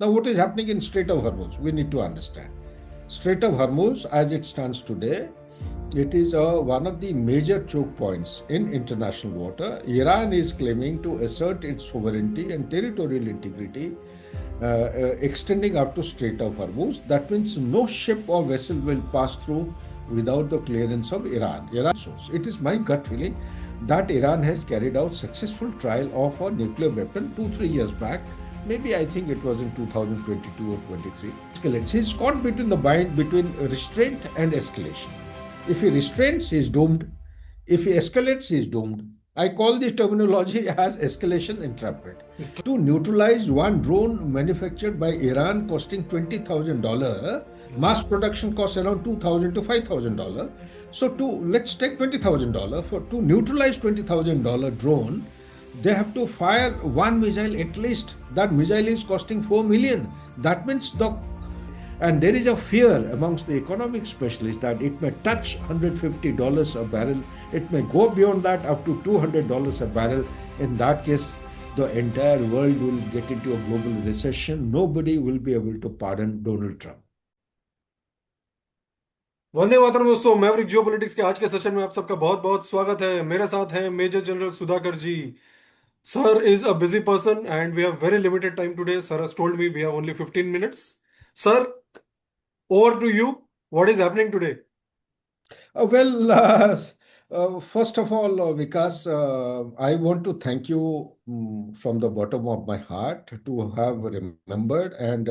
Now, what is happening in Strait of Hormuz? We need to understand. Strait of Hormuz, as it stands today, it is one of the major choke points in international water. Iran is claiming to assert its sovereignty and territorial integrity, extending up to Strait of Hormuz. That means no ship or vessel will pass through without the clearance of Iran. It is my gut feeling that Iran has carried out successful trial of a nuclear weapon 2-3 years back. Maybe I think it was in 2022 or 23. He's caught between the bind between restraint and escalation. If he restrains, he is doomed. If he escalates, he is doomed. I call this terminology as escalation entrapment. To neutralize one drone manufactured by Iran costing $20,000, mass production costs around $2,000 to $5,000. So let's take $20,000 to neutralize $20,000 drone. They have to fire one missile at least. That missile is costing 4 million. That means and there is a fear amongst the economic specialists that it may touch $150 a barrel. It may go beyond that up to $200 a barrel. In that case, the entire world will get into a global recession. Nobody will be able to pardon Donald Trump. Vande Mataram दोस्तों, Maverick geopolitics के आज के session में आप सबका बहुत बहुत स्वागत है। मेरे साथ हैं major general Sudhakar ji. Sir is a busy person and we have very limited time today. Sir has told me we have only 15 minutes. Sir, over to you. What is happening today? First of all, Vikas, I want to thank you from the bottom of my heart to have remembered and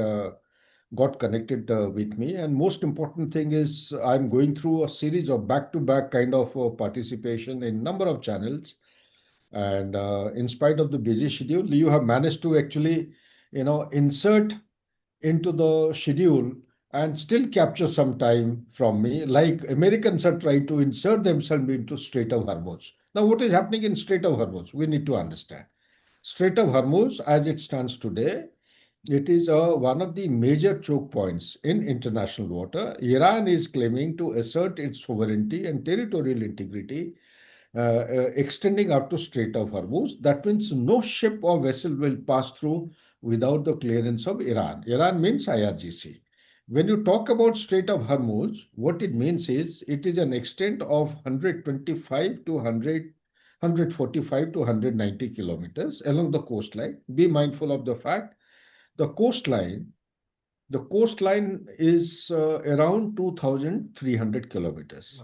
got connected with me. And most important thing is I'm going through a series of back-to-back kind of participation in number of channels. And in spite of the busy schedule, you have managed to actually, insert into the schedule and still capture some time from me, like Americans are trying to insert themselves into Strait of Hormuz. Now, what is happening in Strait of Hormuz? We need to understand. Strait of Hormuz, as it stands today, it is one of the major choke points in international water. Iran is claiming to assert its sovereignty and territorial integrity, extending up to Strait of Hormuz. That means no ship or vessel will pass through without the clearance of Iran. Iran means IRGC. When you talk about Strait of Hormuz, what it means is it is an extent of 125 to 145 to 190 kilometers along the coastline. Be mindful of the fact the coastline is around 2,300 kilometers.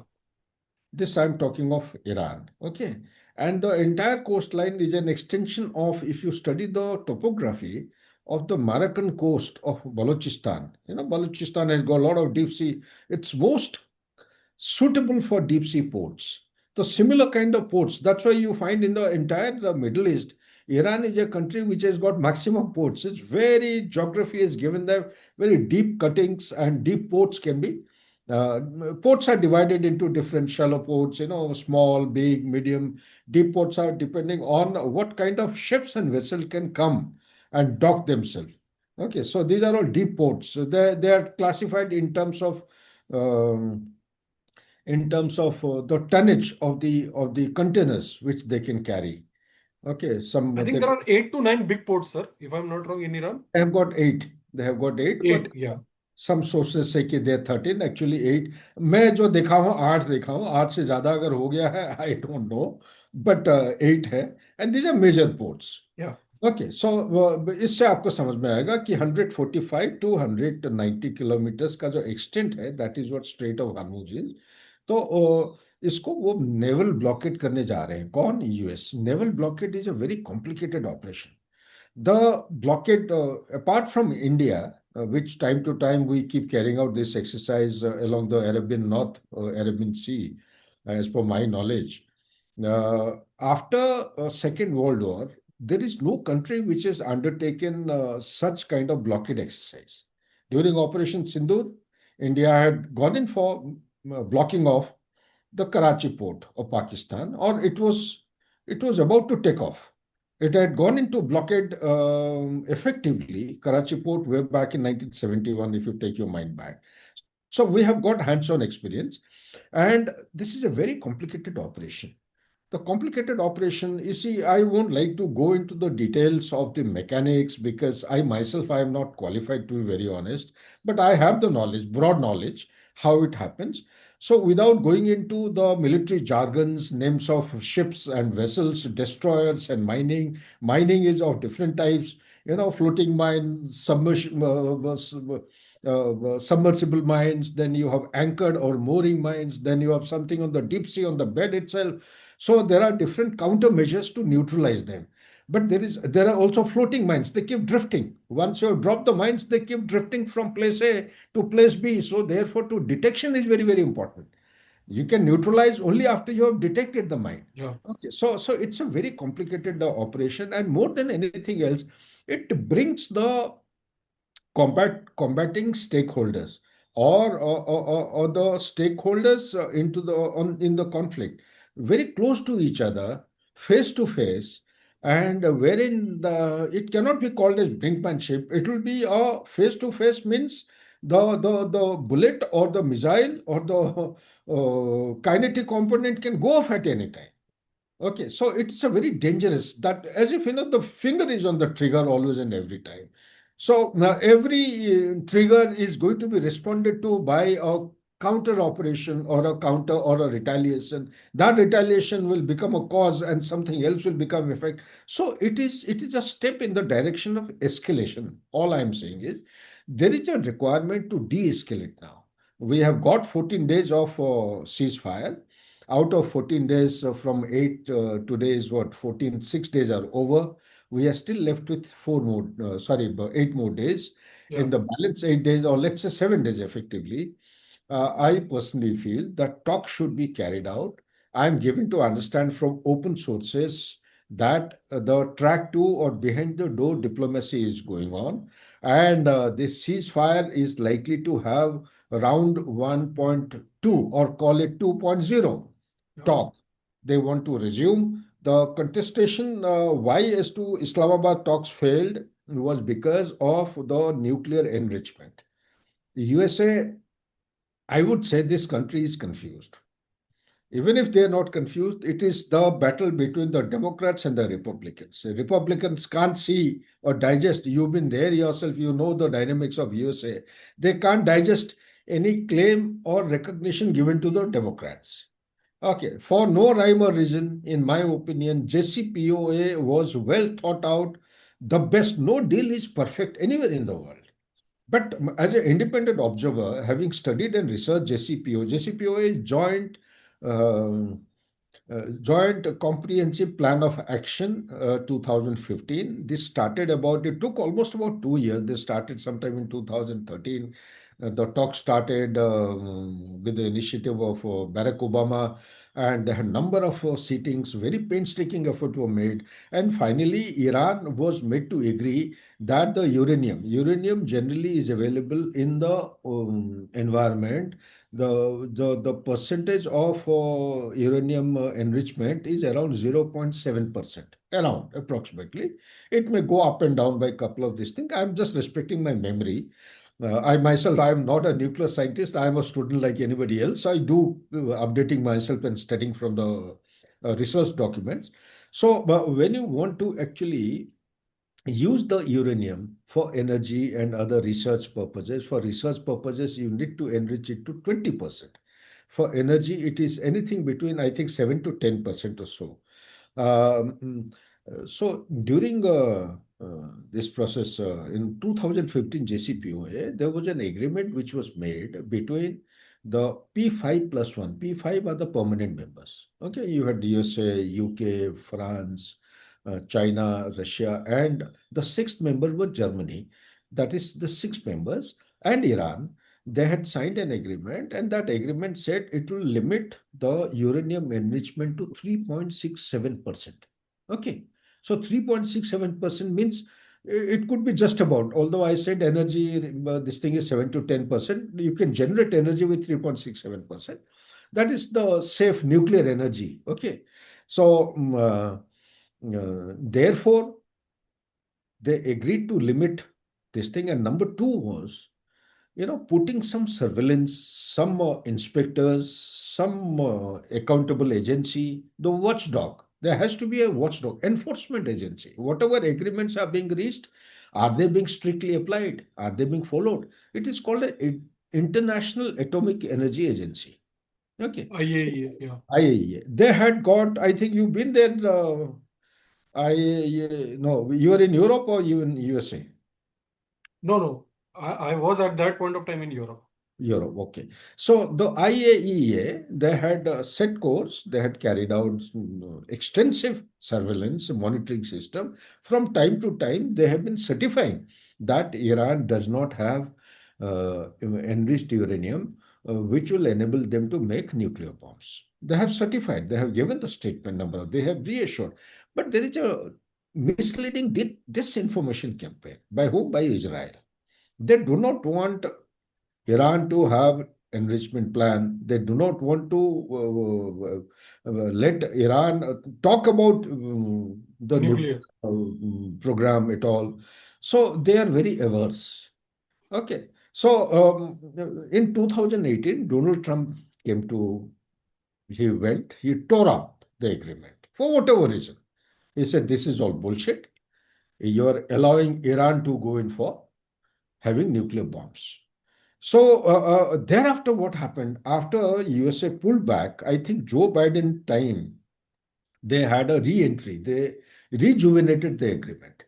This I'm talking of Iran, okay? And the entire coastline is an extension of, if you study the topography of the Moroccan coast of Balochistan. Balochistan has got a lot of deep sea. It's most suitable for deep sea ports. The similar kind of ports, that's why you find in the entire Middle East, Iran is a country which has got maximum ports. It's very, geography has given them very deep cuttings, and deep ports can be ports are divided into different shallow ports, small, big, medium. Deep ports are depending on what kind of ships and vessel can come and dock themselves. Okay, so these are all deep ports. So they are classified in terms of the tonnage of the containers which they can carry. Okay, I think there are 8 to 9 big ports, sir, if I'm not wrong, in Iran. They have got 8. They have got 8. But yeah. Some sources say कि they're 13, actually 8. मैं जो देखा हूँ 8 देखा हूँ, 8 से ज़्यादा अगर हो गया है, I don't know, but 8 है, and these are major ports. Yeah. Okay, so इससे आपको समझ में आएगा कि 145 to 190 किलोमीटर्स का जो एक्सटेंट है, that is what Strait of Hormuz is. तो इसको वो नेवल ब्लॉकेड करने जा रहे हैं। कौन? US. Naval blockade is a very complicated operation. The blockade apart from India, which time to time we keep carrying out this exercise along the Arabian Sea, as per my knowledge. After Second World War, there is no country which has undertaken such kind of blockade exercise. During Operation Sindoor, India had gone in for blocking off the Karachi port of Pakistan, or it was about to take off. It had gone into blockade effectively, Karachi port, way back in 1971, if you take your mind back. So we have got hands-on experience, and this is a very complicated operation. The complicated operation, you see, I won't like to go into the details of the mechanics because I myself I am not qualified, to be very honest, but I have the knowledge, broad knowledge, how it happens. So without going into the military jargons, names of ships and vessels, destroyers and mining is of different types, floating mines, submersible mines, then you have anchored or mooring mines, then you have something on the deep sea on the bed itself. So there are different countermeasures to neutralize them. But there are also floating mines. They keep drifting. Once you have dropped the mines, they keep drifting from place A to place B. So therefore, to detection is very, very important. You can neutralize only after you have detected the mine. Yeah. Okay, so it's a very complicated operation, and more than anything else, it brings the combating stakeholders or the stakeholders into in the conflict very close to each other, face to face, and wherein it cannot be called as brinkmanship. It will be a face to face, means the bullet or the missile or the kinetic component can go off at any time. Okay, so it's a very dangerous, that as if the finger is on the trigger always and every time. So now every trigger is going to be responded to by a counter operation or a counter or a retaliation. That retaliation will become a cause and something else will become effect. So it is a step in the direction of escalation. All I'm saying is there is a requirement to de-escalate now. We have got 14 days of ceasefire. Out of 14 days, from 8, today is what, 14, 6 days are over. We are still left with 8 more days. Yeah. In the balance 8 days, or let's say 7 days effectively, I personally feel that talk should be carried out. I am given to understand from open sources that the track two or behind the door diplomacy is going on, and this ceasefire is likely to have round 1.2, or call it 2.0 Yeah. talk. They want to resume. The contestation, why as to Islamabad talks failed, was because of the nuclear enrichment. The USA, I would say this country is confused. Even if they are not confused, it is the battle between the Democrats and the Republicans. The Republicans can't see or digest. You've been there yourself, you know the dynamics of USA. They can't digest any claim or recognition given to the Democrats. Okay, for no rhyme or reason, in my opinion, JCPOA was well thought out. The best, no deal is perfect anywhere in the world. But as an independent observer, having studied and researched JCPOA is uh, Joint Comprehensive Plan of Action 2015. This started it took almost about 2 years. They started sometime in 2013. The talk started with the initiative of Barack Obama, and there had a number of sittings, very painstaking effort were made. And finally, Iran was made to agree that the uranium generally is available in the environment. The percentage of uranium enrichment is around 0.7%, around approximately. It may go up and down by a couple of these things. I'm just respecting my memory. I myself, I am not a nuclear scientist. I am a student like anybody else. I do updating myself and studying from the research documents. So, but when you want to actually use the uranium for energy and other research purposes. For research purposes, you need to enrich it to 20%. For energy, it is anything between, I think, 7 to 10% or so. So during this process in 2015 JCPOA, there was an agreement which was made between the P5 plus one. P5 are the permanent members. Okay, you had USA, UK, France, China, Russia, and the sixth member was Germany. That is the six members, and Iran. They had signed an agreement, and that agreement said it will limit the uranium enrichment to 3.67%. Okay, so 3.67% means it could be just about, although I said energy, this thing is 7 to 10%, you can generate energy with 3.67%. That is the safe nuclear energy. Okay, so therefore, they agreed to limit this thing. And number two was putting some surveillance, some inspectors, some accountable agency, the watchdog. There has to be a watchdog, enforcement agency. Whatever agreements are being reached, are they being strictly applied? Are they being followed? It is called an International Atomic Energy Agency. Okay. IAEA, yeah. IAEA. They had got, I think you've been there. IAEA, no, you are in Europe or you in USA? No, no. I was at that point of time in Europe. Europe, okay. So the IAEA, they had a set course, they had carried out extensive surveillance monitoring system. From time to time, they have been certifying that Iran does not have enriched uranium, which will enable them to make nuclear bombs. They have certified, they have given the statement number, they have reassured. But there is a misleading disinformation campaign. By whom? By Israel. They do not want Iran to have enrichment plan. They do not want to let Iran talk about the nuclear Nuclear. program at all. So they are very averse. Okay. So in 2018, Donald Trump came to, he tore up the agreement for whatever reason. He said, this is all bullshit. You're allowing Iran to go in for having nuclear bombs. So thereafter, what happened? After USA pulled back, I think Joe Biden time, they had a re-entry. They rejuvenated the agreement.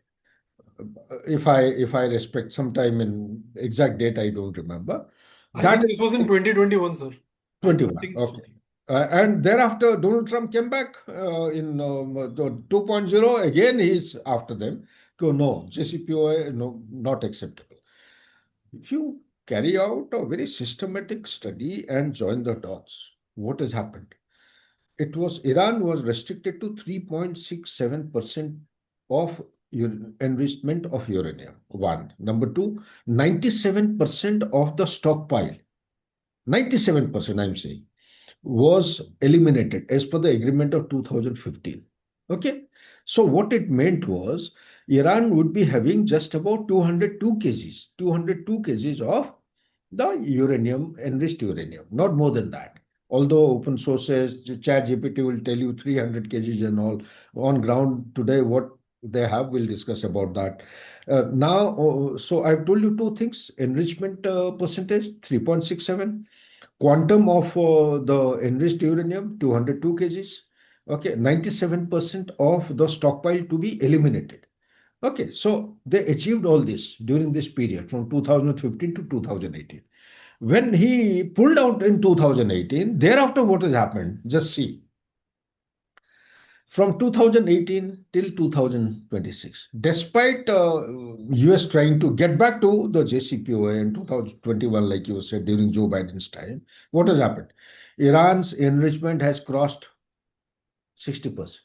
If I respect sometime in exact date, I don't remember. I That think is this was in 2021, sir. I 21. think so. Okay. And thereafter, Donald Trump came back in the 2.0. Again, he's after them. Go, no, JCPOA, no, not acceptable. If you carry out a very systematic study and join the dots, what has happened? Iran was restricted to 3.67% of enrichment of uranium. One. Number two, 97% of the stockpile, 97% I'm saying, was eliminated as per the agreement of 2015. Okay. So what it meant was Iran would be having just about 202 kgs of the uranium, enriched uranium, not more than that. Although open sources, ChatGPT will tell you 300 kgs and all. On ground today, what they have, we'll discuss about that. So I've told you two things. Enrichment percentage, 3.67. Quantum of the enriched uranium, 202 kgs. Okay, 97% of the stockpile to be eliminated. Okay, so they achieved all this during this period from 2015 to 2018. When he pulled out in 2018, thereafter what has happened? Just see. From 2018 till 2026, despite US trying to get back to the JCPOA in 2021, like you said, during Joe Biden's time, what has happened? Iran's enrichment has crossed 60%.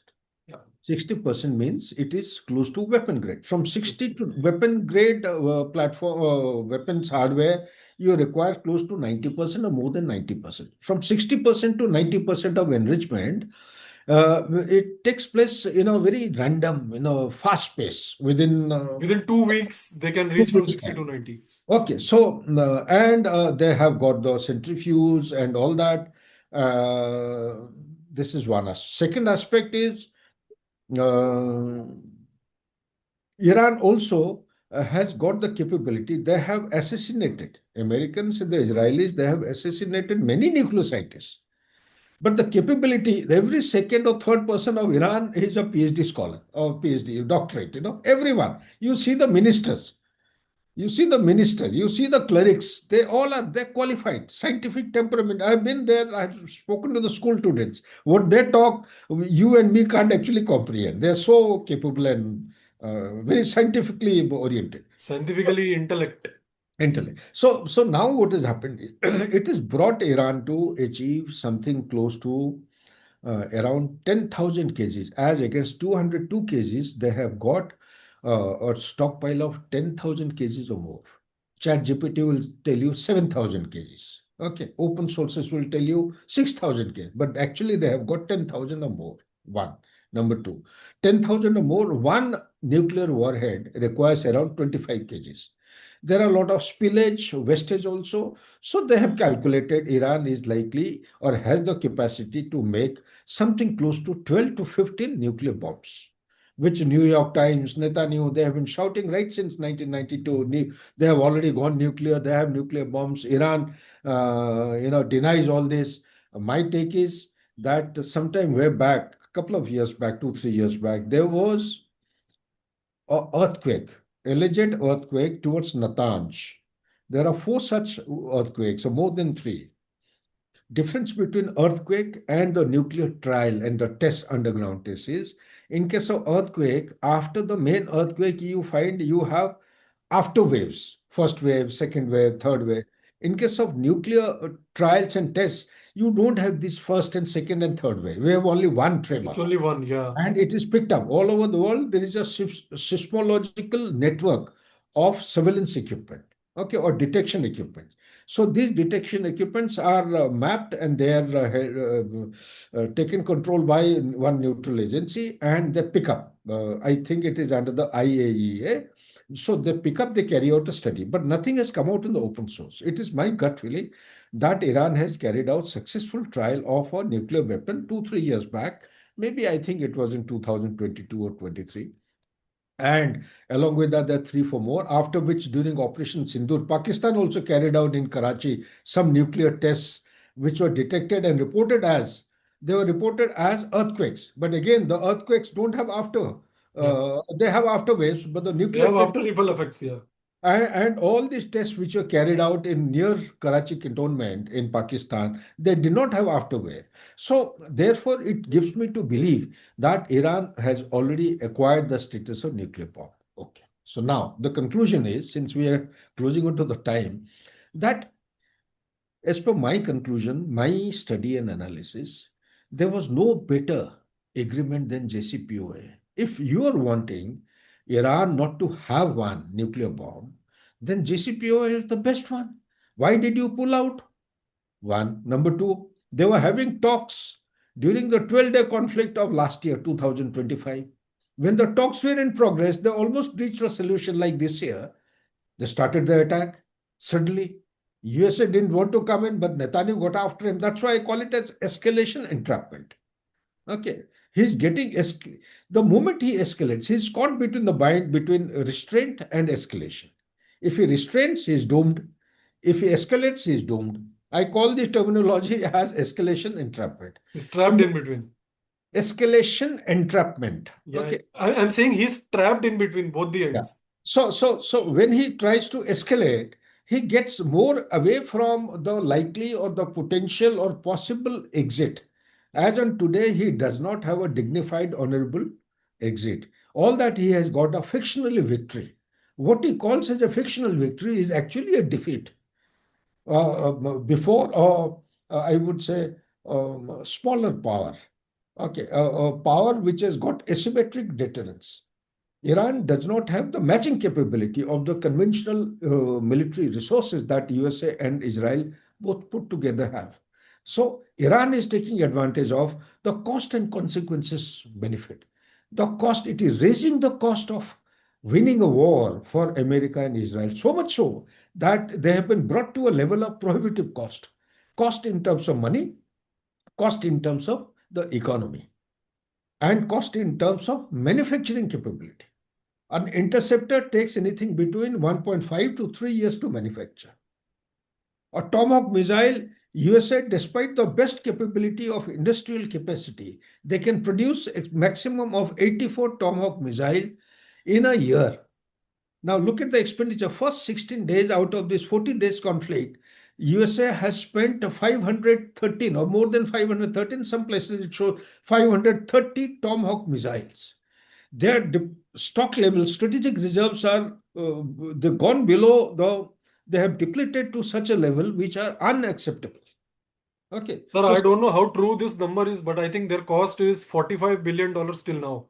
Yeah. 60% means it is close to weapon grade. From 60 to weapon grade platform weapons hardware, you require close to 90% or more than 90%. From 60% to 90% of enrichment, it takes place in a very random, fast pace within Within 2 weeks, they can 2 reach from weeks 60 time. to 90. Okay, so and they have got the centrifuge and all that. This is one. Second aspect is uh, Iran also has got the capability. They have assassinated Americans and the Israelis. They have assassinated many nuclear scientists. But the capability, every second or third person of Iran is a PhD scholar or PhD doctorate. Everyone. You see the ministers. You see the ministers, you see the clerics, they're qualified, scientific temperament. I've been there, I've spoken to the school students. What they talk, you and me can't actually comprehend. They're so capable and very scientifically oriented. Scientifically intellect. Intellect. So now what has happened? It has brought Iran to achieve something close to around 10,000 kgs, as against 202 kgs, they have got a stockpile of 10,000 kgs or more. ChatGPT will tell you 7,000 kgs. Okay, open sources will tell you 6,000 kgs, but actually they have got 10,000 or more. One. Number two, 10,000 or more, one nuclear warhead requires around 25 kgs. There are a lot of spillage, wastage also. So they have calculated Iran is likely or has the capacity to make something close to 12 to 15 nuclear bombs, which New York Times, Netanyahu, they have been shouting right since 1992. They have already gone nuclear. They have nuclear bombs. Iran, denies all this. My take is that sometime way back, a couple of years back, 2, 3 years back, there was a earthquake, alleged earthquake towards Natanz. There are four such earthquakes, or more than three. Difference between earthquake and the nuclear trial and the test underground test is, in case of earthquake, after the main earthquake, you find you have after waves, first wave, second wave, third wave. In case of nuclear trials and tests, you don't have this first and second and third wave. We have only one tremor It's only one, yeah. and it is picked up all over the world. There is a seismological network of surveillance equipment, okay, or detection equipment. So these detection equipments are mapped and they are taken control by one neutral agency and they pick up. I think it is under the IAEA. So they pick up, they carry out a study, but nothing has come out in the open source. It is my gut feeling that Iran has carried out successful trial of a nuclear weapon 2, 3 years back. Maybe I think it was in 2022 or 23. And along with that, there are three, four more. After which, during Operation Sindoor, Pakistan also carried out in Karachi some nuclear tests, which were detected and reported as they were reported as earthquakes. But again, the earthquakes don't have after. Yeah. They have after waves, but the They nuclear have test after ripple effects, yeah. and all these tests which were carried out in near Karachi cantonment in Pakistan, they did not have afterware. So therefore, it gives me to believe that Iran has already acquired the status of nuclear power. Okay. So now the conclusion is, since we are closing on to the time, that as per my conclusion, my study and analysis, there was no better agreement than JCPOA. If you are wanting Iran not to have one nuclear bomb, then JCPOA is the best one. Why did you pull out? One. Number two, they were having talks during the 12-day conflict of last year, 2025. When the talks were in progress, they almost reached a solution like this year. They started the attack. Suddenly, USA didn't want to come in, but Netanyahu got after him. That's why I call it as escalation entrapment. Okay. He's getting the moment he escalates, he's caught between the bind between restraint and escalation. If he restrains, he's doomed. If he escalates, he's doomed. I call this terminology as escalation entrapment. He's trapped in between. Escalation entrapment. Yeah, Okay. I'm saying he's trapped in between both the Yeah. ends. So when he tries to escalate, he gets more away from the likely or the potential or possible exit. As on today, he does not have a dignified, honorable exit. All that he has got a fictional victory. What he calls as a fictional victory is actually a defeat. Before, I would say, smaller power. Okay, a power which has got asymmetric deterrence. Iran does not have the matching capability of the conventional military resources that USA and Israel both put together have. So Iran is taking advantage of the cost and consequences benefit. The cost, it is raising the cost of winning a war for America and Israel, so much so that they have been brought to a level of prohibitive cost. Cost in terms of money, cost in terms of the economy, and cost in terms of manufacturing capability. An interceptor takes anything between 1.5 to 3 years to manufacture. A Tomahawk missile, USA, despite the best capability of industrial capacity, they can produce a maximum of 84 Tomahawk missile in a year. Now look at the expenditure. First 16 days out of this 40 days conflict, USA has spent 513 or more than 513. Some places it shows 530 Tomahawk missiles. Their stock levels, strategic reserves are they've gone below they have depleted to such a level which are unacceptable. Okay, Sir, so I don't know how true this number is, but I think their cost is $45 billion till now.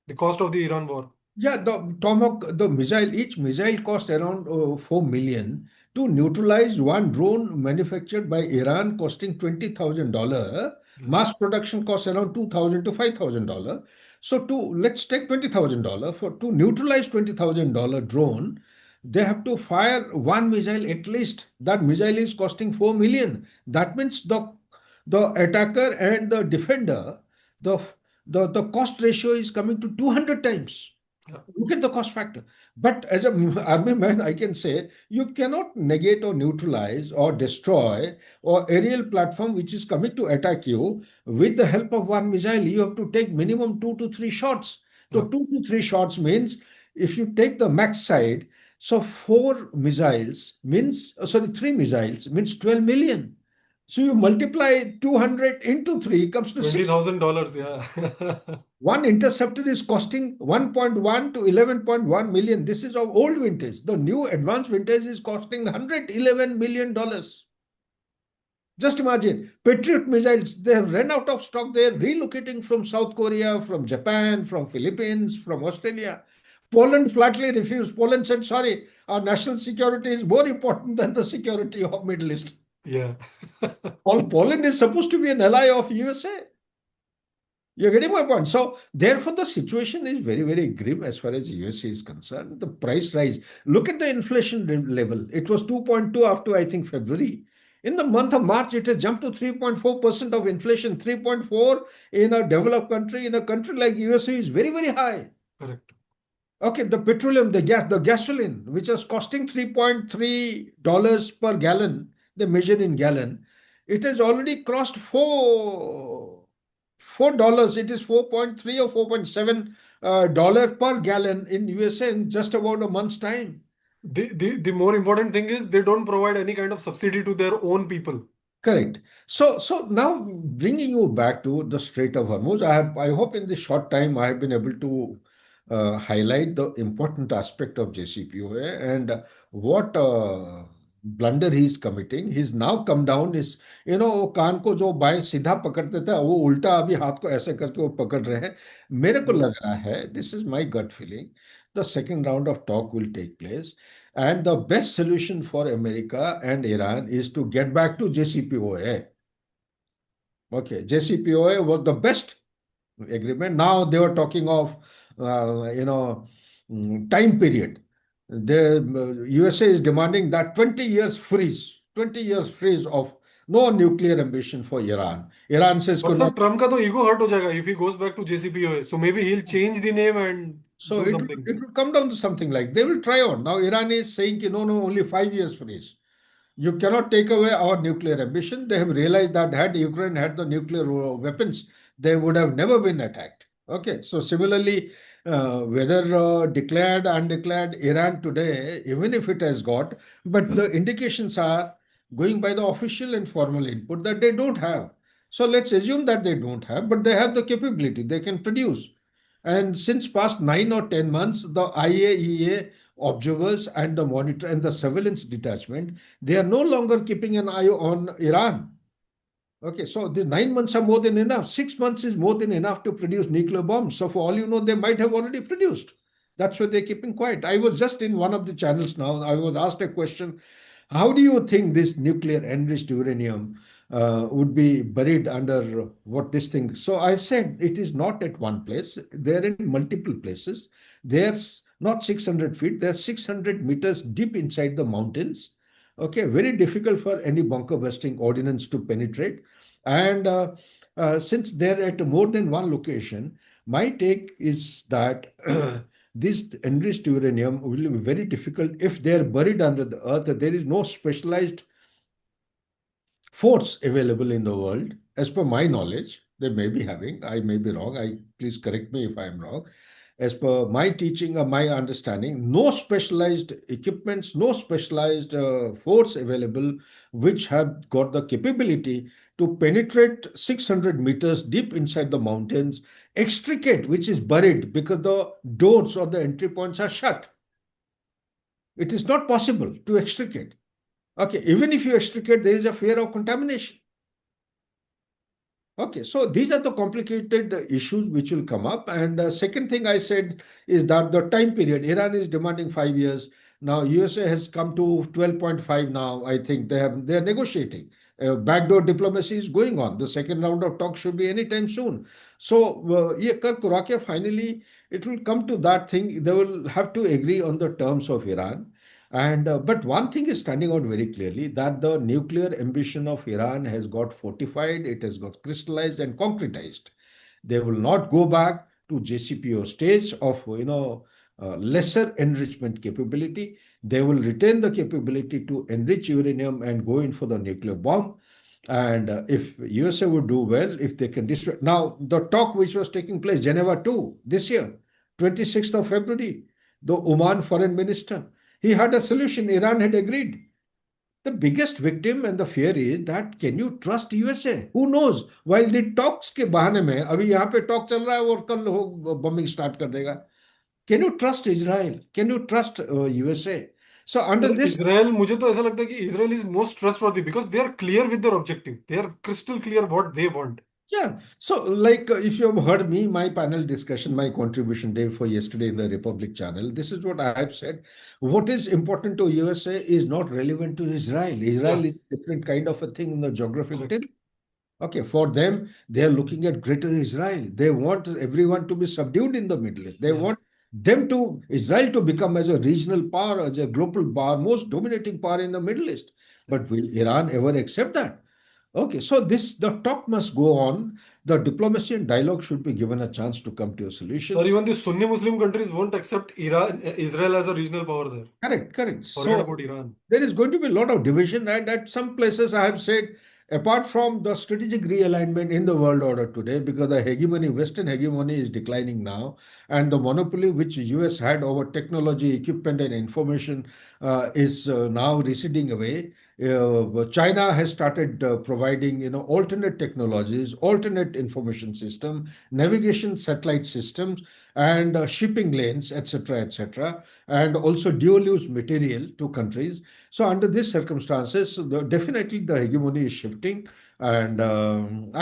The cost of the Iran war. yeah, the Tomahawk, the missile, each missile cost around 4 million to neutralize one drone manufactured by Iran costing $20,000. Yeah. Mass production costs around $2,000 to $5,000. So to let's take $20,000 for to neutralize $20,000 drone. they have to fire one missile at least. That missile is costing 4 million. That means the attacker and the defender, the the cost ratio is coming to 200 times. Yeah. Look at the cost factor. But as a army man, I can say you cannot negate or neutralize or destroy or aerial platform which is coming to attack you with the help of one missile. You have to take minimum 2 to 3 shots. So Yeah. 2 to 3 shots means if you take the max side, so four missiles means sorry, three missiles means 12 million. So you multiply 200 into 3 comes to 6. $20,000. Yeah. One interceptor is costing 1.1 to 11.1 million. This is of old vintage. The new advanced vintage is costing $111 million. Just imagine, Patriot missiles, they have run out of stock. They are relocating from South Korea, from Japan, from Philippines, from Australia. Poland flatly refused. Poland said, sorry, our national security is more important than the security of Middle East. Yeah. Poland is supposed to be an ally of USA. You're getting my point. So, therefore, the situation is very, very grim as far as USA is concerned. The price rise. Look at the inflation level. It was 2.2 up to, I think, February. In the month of March, it has jumped to 3.4% of inflation. 3.4 in a developed country, in a country like USA, is very, very high. Correct. Okay, the petroleum, the gasoline, which was costing $3.3 per gallon, they measure in gallon, it has already crossed $4. It is 4.3 or 4.7 dollar per gallon in USA in just about a month's time. The more important thing is they don't provide any kind of subsidy to their own people. Correct. So now bringing you back to the Strait of Hormuz, I hope in this short time I have been able to highlight the important aspect of JCPOA and what blunder he is committing. He's now come down. Is वो कान को जो बाएं सीधा पकड़ते थे वो उल्टा अभी हाथ को ऐसे करके वो पकड़ रहे हैं. मेरे को Yeah. लग रहा है, this is my gut feeling, the second round of talk will take place. And the best solution for America and Iran is to get back to JCPOA. Okay, JCPOA was the best agreement. Now they were talking of, time period. The USA is demanding that 20 years freeze, 20 years freeze of no nuclear ambition for Iran. Iran says, But no. sir, Trump का तो ego hurt हो जाएगा if he goes back to JCPOA. So maybe he'll change the name and So do something. it will come down to something like they will try on. Now Iran is saying, no, only 5 years freeze. You cannot take away our nuclear ambition. They have realized that had Ukraine had the nuclear weapons, they would have never been attacked. Okay, so similarly, whether declared, undeclared, Iran today, even if it has got, but the indications are going by the official and formal input that they don't have. So let's assume that they don't have, but they have the capability, they can produce. And since past 9 or 10 months, the IAEA observers and the monitor and the surveillance detachment, they are no longer keeping an eye on Iran. Okay, so these 9 months are more than enough. 6 months is more than enough to produce nuclear bombs. So for all you know, they might have already produced. That's why they're keeping quiet. I was just in one of the channels now. I was asked a question. How do you think this nuclear enriched uranium would be buried under what this thing? So I said it is not at one place. They're in multiple places. There's not 600 feet. They're 600 meters deep inside the mountains. Okay, very difficult for any bunker busting ordnance to penetrate. And since they're at more than one location, my take is that this enriched uranium will be very difficult if they're buried under the earth. There is no specialized force available in the world, as per my knowledge. They may be having, I may be wrong. Please correct me if I'm wrong. As per my teaching or my understanding, no specialized equipments, no specialized force available which have got the capability to penetrate 600 meters deep inside the mountains, extricate which is buried because the doors or the entry points are shut. It is not possible to extricate. Okay, even if you extricate, there is a fear of contamination. Okay, so these are the complicated issues which will come up. And the second thing I said is that the time period, Iran is demanding 5 years. Now USA has come to 12.5 now. I think they're negotiating. Backdoor diplomacy is going on. The second round of talks should be anytime soon. So finally it will come to that thing. They will have to agree on the terms of Iran. And but one thing is standing out very clearly that the nuclear ambition of Iran has got fortified, it has got crystallized and concretized. They will not go back to JCPO stage of lesser enrichment capability. They will retain the capability to enrich uranium and go in for the nuclear bomb. And if USA would do well, if they can destroy. Now, the talk which was taking place, Geneva 2, this year, 26th of February, the Oman foreign minister, he had a solution. Iran had agreed. The biggest victim and the fear is that can you trust USA? Who knows? While the talks के बहाने में अभी यहाँ पे talk चल रहा है और कल हो bombing start कर देगा. Can you trust Israel? Can you trust USA? So under sir this, Israel, मुझे तो ऐसा लगता है कि Israel is most trustworthy because they are clear with their objective, they are crystal clear what they want. yeah. So like if you have heard me, my panel discussion, my contribution day for yesterday in the Republic channel, this is what I have said. What is important to USA is not relevant to Israel. Yeah, Israel is a different kind of a thing in the geographic correct. term. Okay, for them, they are looking at greater Israel. They want everyone to be subdued in the Middle East. They Yeah. want Israel to become as a regional power, as a global power, most dominating power in the Middle East. But will Iran ever accept that? Okay, so the talk must go on. The diplomacy and dialogue should be given a chance to come to a Sir, solution. even the Sunni Muslim countries won't accept Israel as a regional power there. Correct, correct. Forget So about Iran. there is going to be a lot of division, and at some places I have said, apart from the strategic realignment in the world order today, because the hegemony, Western hegemony is declining now, and the monopoly which US had over technology, equipment, and information is now receding away. China has started providing, alternate technologies, alternate information system, navigation satellite systems, and shipping lanes, etc., etc., and also dual-use material to countries. So under these circumstances, definitely the hegemony is shifting, and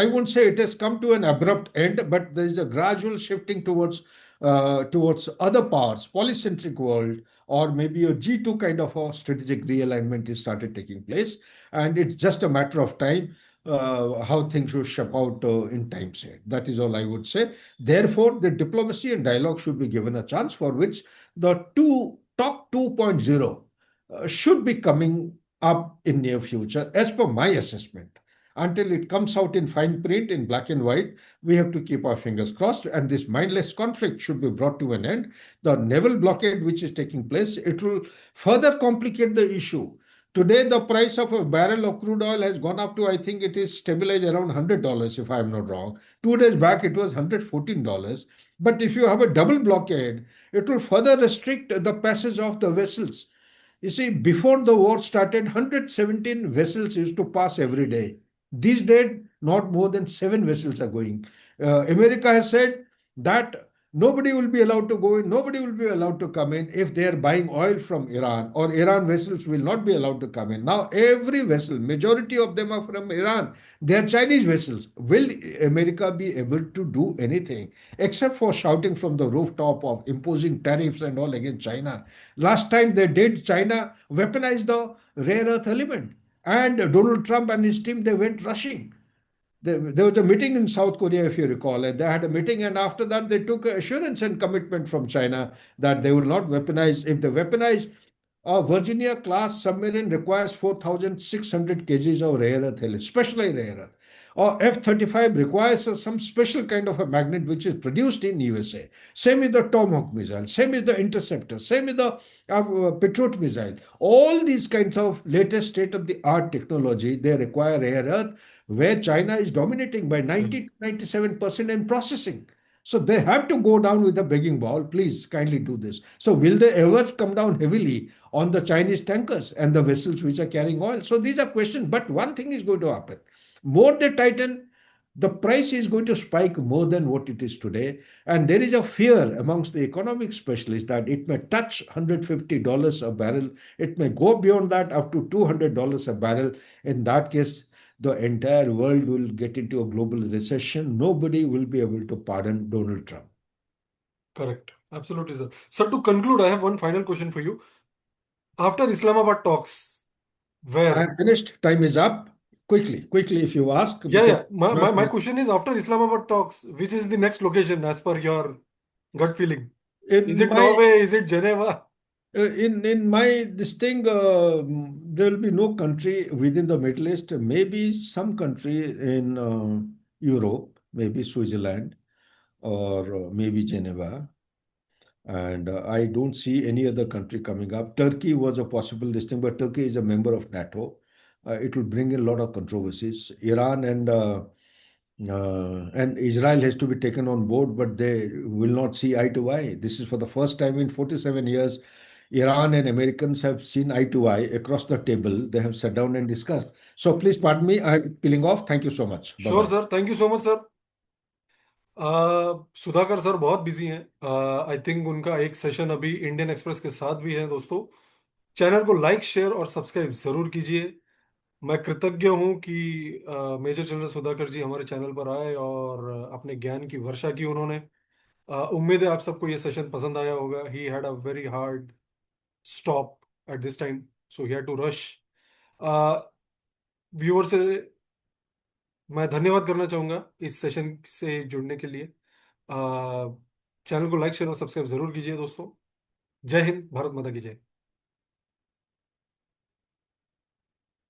I won't say it has come to an abrupt end, but there is a gradual shifting towards other powers, polycentric world, or maybe a G2 kind of a strategic realignment is started taking place, and it's just a matter of time. How things will shape out in time set. That is all I would say. Therefore, the diplomacy and dialogue should be given a chance for which the talk 2.0 should be coming up in near future, as per my assessment. Until it comes out in fine print in black and white, we have to keep our fingers crossed, and this mindless conflict should be brought to an end. The naval blockade which is taking place, it will further complicate the issue. Today, the price of a barrel of crude oil has gone up to, I think it is stabilized around $100, if I am not wrong. 2 days back, it was $114. But if you have a double blockade, it will further restrict the passage of the vessels. You see, before the war started, 117 vessels used to pass every day. These days, not more than 7 vessels are going. America has said that nobody will be allowed to go in, nobody will be allowed to come in if they are buying oil from Iran, or Iran vessels will not be allowed to come in. Now, every vessel, majority of them are from Iran. They are Chinese vessels. Will America be able to do anything except for shouting from the rooftop of imposing tariffs and all against China? Last time they did, China weaponized the rare earth element. And Donald Trump and his team, they went rushing. There was a meeting in South Korea, if you recall, and they had a meeting, and after that, they took assurance and commitment from China that they will not weaponize. If they weaponize, a Virginia class submarine requires 4,600 kgs of rare earth, especially rare earth. Or F-35 requires some special kind of a magnet which is produced in USA. Same is the Tomahawk missile, same is the Interceptor, same is the Patriot missile. All these kinds of latest state-of-the-art technology, they require rare earth, where China is dominating by 90 to 97% in processing. So they have to go down with a begging ball. Please kindly do this. So will they ever come down heavily on the Chinese tankers and the vessels which are carrying oil? So these are questions. But one thing is going to happen. More they tighten, the price is going to spike more than what it is today. And there is a fear amongst the economic specialists that it may touch $150 a barrel. It may go beyond that up to $200 a barrel. In that case, the entire world will get into a global recession. Nobody will be able to pardon Donald Trump. Correct. Absolutely, sir. Sir, to conclude, I have one final question for you. After Islamabad talks, I am where finished. Time is up. Quickly, if you ask, yeah, because yeah. My question is, after Islamabad talks, which is the next location as per your gut feeling? Is in it my Norway? Is it Geneva? In my this thing, there will be no country within the Middle East. Maybe some country in Europe, maybe Switzerland or maybe Geneva. And I don't see any other country coming up. Turkey was a possible this thing, but Turkey is a member of NATO. It will bring in a lot of controversies. Iran and Israel has to be taken on board, but they will not see eye to eye. This is for the first time in 47 years. Iran and Americans have seen eye to eye across the table. They have sat down and discussed. So please pardon me. I'm peeling off. Thank you so much. Bye sure bye. Sir, thank you so much sir. Sudhakar sir बहुत busy हैं। I think उनका एक session अभी Indian express के साथ भी है दोस्तों। चैनल को लाइक शेयर और सब्सक्राइब जरूर कीजिए। मैं कृतज्ञ हूं कि मेजर जनरल सुधाकर जी हमारे चैनल पर आए और अपने ज्ञान की वर्षा की उन्होंने। उम्मीद है आप सबको ये सेशन पसंद आया होगा। He had a very hard stop at this time, so he had to rush. Viewer से मैं धन्यवाद करना चाहूंगा इस सेशन से जुड़ने के लिए। चैनल को लाइक शेयर और सब्सक्राइब जरूर कीजिए दोस्तों। जय हिंद, भारत माता की जय।